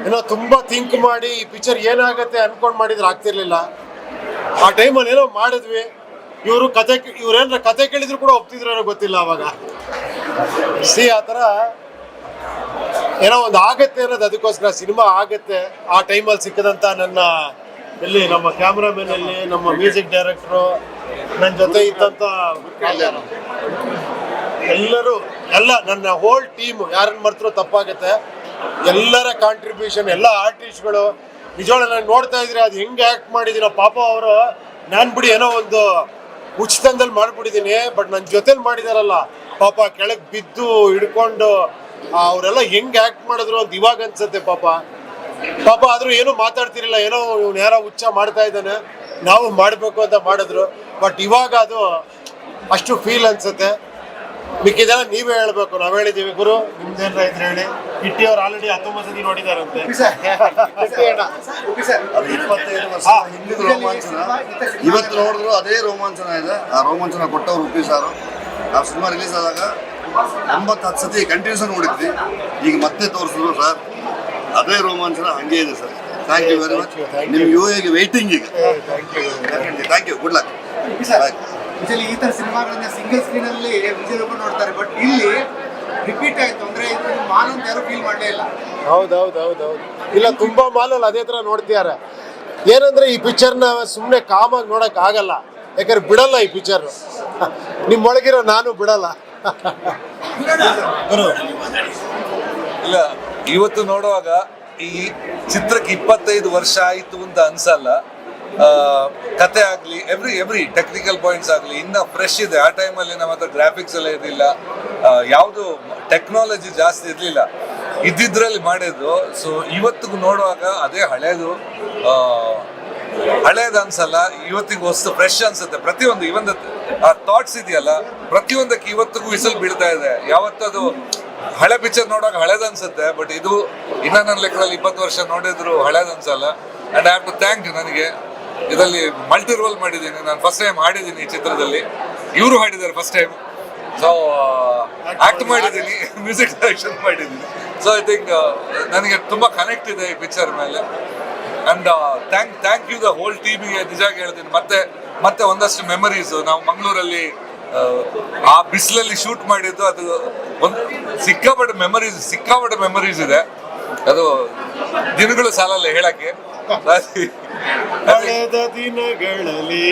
ಏನೋ ತುಂಬಾ ಥಿಂಕ್ ಮಾಡಿ ಈ ಪಿಕ್ಚರ್ ಏನಾಗತ್ತೆ ಅನ್ಕೊಂಡ್ ಮಾಡಿದ್ರೆ ಆಗ್ತಿರ್ಲಿಲ್ಲ. ಆ ಟೈಮಲ್ಲಿ ಏನೋ ಮಾಡಿದ್ವಿ. ಇವ್ರೇನಾರ ಕತೆ ಕೇಳಿದ್ರು ಕೂಡ ಒಪ್ತಿದ್ರು ಗೊತ್ತಿಲ್ಲ ಅವಾಗ. ಆ ಥರ ಏನೋ ಒಂದು ಆಗತ್ತೆ ಅನ್ನೋದು, ಅದಕ್ಕೋಸ್ಕರ ಸಿನಿಮಾ ಆಗತ್ತೆ. ಆ ಟೈಮಲ್ಲಿ ಸಿಕ್ಕದಂತ ನಮ್ಮ ಕ್ಯಾಮ್ರಾಮನ್ ಅಲ್ಲಿ, ನಮ್ಮ ಮ್ಯೂಸಿಕ್ ಡೈರೆಕ್ಟ್ರು, ನನ್ನ ಜೊತೆ ಇದ್ದಂತ ಎಲ್ಲ ನನ್ನ ಹೋಲ್ ಟೀಮ್, ಯಾರನ್ನ ಮರ್ತರೂ ತಪ್ಪಾಗತ್ತೆ. ಎಲ್ಲರ ಕಾಂಟ್ರಿಬ್ಯೂಷನ್, ಎಲ್ಲ ಆರ್ಟಿಸ್ಟ್ಗಳು ನಿಜವಾಗ್ಲೂ ನಾನು ನೋಡ್ತಾ ಇದ್ರೆ ಅದು ಹೆಂಗೆ ಆ್ಯಕ್ಟ್ ಮಾಡಿದ್ದೀನೋ ಪಾಪ ಅವರು. ನಾನು ಬಿಡಿ ಏನೋ ಒಂದು ಉಚಿತದಲ್ಲಿ ಮಾಡ್ಬಿಟ್ಟಿದ್ದೀನಿ, ಬಟ್ ನನ್ನ ಜೊತೆಲಿ ಮಾಡಿದಾರಲ್ಲ ಪಾಪ, ಕೆಳಗೆ ಬಿದ್ದು ಹಿಡ್ಕೊಂಡು ಅವರೆಲ್ಲ ಹೆಂಗೆ ಆ್ಯಕ್ಟ್ ಮಾಡಿದ್ರು ಅಂತ ಇವಾಗ ಅನ್ಸುತ್ತೆ ಪಾಪ. ಆದರೂ ಏನೂ ಮಾತಾಡ್ತಿರಲಿಲ್ಲ, ಏನೋ ಇವ್ನು ಯಾರೋ ಹುಚ್ಚ ಮಾಡ್ತಾ ಇದ್ದಾನೆ, ನಾವು ಮಾಡಬೇಕು ಅಂತ ಮಾಡಿದ್ರು. ಬಟ್ ಇವಾಗ ಅದು ಅಷ್ಟು ಫೀಲ್ ಅನ್ಸುತ್ತೆ. ಮಿಕ್ಕಿದೆಲ್ಲ ನೀವೇ ಹೇಳ್ಬೇಕು, ನಾವು ಹೇಳಿದ್ದೀವಿ. ಗುರು ನಿಮ್ದೇನಾರ ಇದ್ರೆ ಹೇಳಿ. ಕಿಟ್ಟಿ ಅವ್ರು ಆಲ್ರೆಡಿ 19 ಸತಿ ನೋಡಿದಾರಂತೆ. ಅದು 25 ವರ್ಷ ಹಿಂದಿನ ರೋಮಾಂಚನ ಇವತ್ತು ನೋಡಿದ್ರು ಅದೇ ರೋಮಾಂಚನ ಇದೆ. ಆ ರೋಮಾಂಚನ ಕೊಟ್ಟವ್ರು ಉಪ್ಪಿ ಸಾರು. ನಾವು ಸಿನಿಮಾ ರಿಲೀಸ್ ಆದಾಗ 90 ಸತಿ ಕಂಟಿನ್ಯೂಸ್ ನೋಡಿದ್ವಿ. ಈಗ ಮತ್ತೆ ತೋರಿಸಿದ್ರು ಸರ್, ಅದೇ ರೋಮಾಂಚನ ಹಂಗೆ ಇದೆ sir. Thank you very much. ನಿಮ್ಮ ಯುಎಗೆ ವೇಟಿಂಗ್ ಈಗ. Thank you, good luck. ಈ ತರ ಸಿನಿಮಾಗಳನ್ನ ಸಿಂಗಲ್ ಸ್ಕ್ರೀನ್ ಅಲ್ಲಿ ವಿಜಯ್ ನೋಡ್ತಾರೆ, ಬಟ್ ಇಲ್ಲಿ ರಿಪೀಟ್ ಆಯ್ತು ಅಂದ್ರೆ ಮಾಲ್ ಅಂತ ಯಾರು ಫೀಲ್ ಮಾಡಲೇ ಇಲ್ಲ. ಹೌದೌದೌದೌದು. ಇಲ್ಲ, ತುಂಬಾ ಮಾಲಲ್ಲಿ ಅದೇ ತರ ನೋಡ್ತಿದ್ದಾರೆ. ಏನಂದ್ರೆ ಈ ಪಿಕ್ಚರ್ನ ಸುಮ್ಮನೆ ಕಾಮಾಗಿ ನೋಡಕ್ ಆಗಲ್ಲ, ಯಾಕಂದ್ರೆ ಬಿಡಲ್ಲ ಈ ಪಿಕ್ಚರ್. ನಿಮ್ಮೊಳಗಿರೋ ನಾನು ಬಿಡಲ್ಲ. ಇಲ್ಲ, ಇವತ್ತು ನೋಡುವಾಗ ಈ ಚಿತ್ರಕ್ಕೆ 25 ವರ್ಷ ಆಯಿತು ಅಂತ ಅನ್ಸಲ್ಲ. ಕತೆ ಆಗಲಿ, ಎವ್ರಿ ಟೆಕ್ನಿಕಲ್ ಪಾಯಿಂಟ್ಸ್ ಆಗಲಿ ಇನ್ನೂ ಫ್ರೆಶ್ ಇದೆ. ಆ ಟೈಮಲ್ಲಿ ನಮ್ಮ ಹತ್ರ ಗ್ರಾಫಿಕ್ಸ್ ಎಲ್ಲ ಇರಲಿಲ್ಲ, ಯಾವುದು ಟೆಕ್ನಾಲಜಿ ಜಾಸ್ತಿ ಇರಲಿಲ್ಲ, ಇದ್ದಿದ್ರಲ್ಲಿ ಮಾಡಿದ್ದು. ಸೊ ಇವತ್ತಿಗೂ ನೋಡುವಾಗ ಅದೇ ಹಳೇದು ಅನ್ಸಲ್ಲ, ಇವತ್ತಿಗೂ ಹೊಸ ಫ್ರೆಶ್ ಅನ್ಸುತ್ತೆ. ಪ್ರತಿಯೊಂದು ಇವನ್ ಆ ಥಾಟ್ಸ್ ಇದೆಯಲ್ಲ, ಪ್ರತಿಯೊಂದಕ್ಕೆ ಇವತ್ತಿಗೂ ವಿಸಲ್ ಬೀಳ್ತಾ ಇದೆ. ಯಾವತ್ತದು ಹಳೆ ಪಿಕ್ಚರ್ ನೋಡುವಾಗ ಹಳೇದು ಅನ್ಸುತ್ತೆ, ಬಟ್ ಇದು ಇನ್ನ ನನ್ನ ಲೆಕ್ಕದಲ್ಲಿ 20 ವರ್ಷ ನೋಡಿದ್ರು ಹಳೇದು ಅನ್ಸಲ್ಲ. And I have to thank ನನಗೆ ಇದರಲ್ಲಿ ಮಲ್ಟಿ ರೋಲ್ ಮಾಡಿದ್ದೀನಿ. ನಾನು ಫಸ್ಟ್ ಟೈಮ್ ಹಾಡಿದ್ದೀನಿ ಈ ಚಿತ್ರದಲ್ಲಿ, ಇವರು ಹಾಡಿದ್ದಾರೆ ಫಸ್ಟ್ ಟೈಮ್. ಸೊ ಆಕ್ಟ್ ಮಾಡಿದ್ದೀನಿ, ಮ್ಯೂಸಿಕ್ ಡೈರೆಕ್ಷನ್ ಮಾಡಿದ್ದೀನಿ. ಸೊ ಐ ಥಿಂಕ್ ನನಗೆ ತುಂಬ ಕನೆಕ್ಟ್ ಇದೆ ಈ ಪಿಕ್ಚರ್ ಮೇಲೆ. And thank you the whole ಟೀಮಿಗೆ. ನಿಜವಾಗಿ ಹೇಳ್ತೀನಿ, ಮತ್ತೆ ಒಂದಷ್ಟು ಮೆಮರೀಸು. ನಾವು ಮಂಗಳೂರಲ್ಲಿ ಆ ಬಿಸಿಲಲ್ಲಿ ಶೂಟ್ ಮಾಡಿದ್ದು, ಅದು ಒಂದು ಸಿಕ್ಕಾಪಟ್ಟೆ ಮೆಮರೀಸ್ ಇದೆ. ಅದು ದಿನಗಳು ಸಾಲಲ್ಲ ಹೇಳಕ್ಕೆ. ಕಳೆದ ದಿನಗಳಲ್ಲಿ